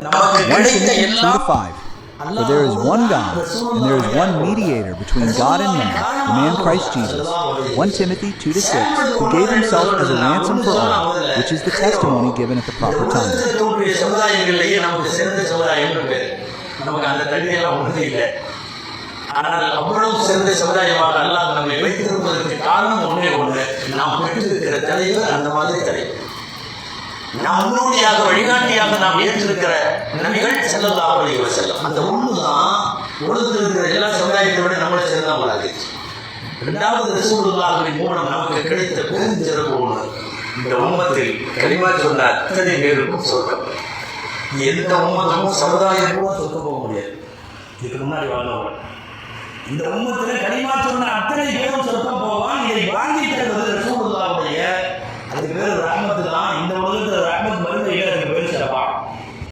1 Timothy 2:5. For there is one God, and there is one mediator between God and man, the man Christ Jesus. 1 Timothy 2:6, who gave himself as a ransom for all, which is the testimony given at the proper time. ஆனால் அவ்வளவு சிறந்த சமுதாயமாக அல்லாஹ் நம்மை வைத்திருப்பதற்கு காரணம் ஒன்றே ஒன்று, நாம் பெற்றிருக்கிற தலைவர் அந்த மாதிரி தலைவர். நாம் முன்னோடியாக வழிகாட்டியாக நாம் ஏற்றிருக்கிற நபிகள் ஸல்லல்லாஹு அலைஹி வஸல்லம். அந்த ஒண்ணுதான் உலகத்தில் இருக்கிற எல்லா சமுதாயத்தை விட நம்மளை சேர்ந்தவங்களாக. இரண்டாவது ரசூலுல்லாஹின் மூலம் நமக்கு கிடைத்த பெருஞ்சிறப்பு ஒன்று, இந்த உம்மத்தில் கலிமா சொன்ன அத்தனை பேருக்கும் சொர்க்கம். எந்த உம்மத்தும் சமுதாயம் கூட சொர்க்கம் போக முடியாது. இதுக்கு முன்னாடி வாழ்ந்தவங்க இந்த உம்மத்தில் கலிமா சொன்ன அத்தனை பேரும் சொர்க்கம் போவான். இதை வாங்கி தருவது ரசூலுல்லாஹுடைய, அதுக்கு பேர் ரஹ்மத்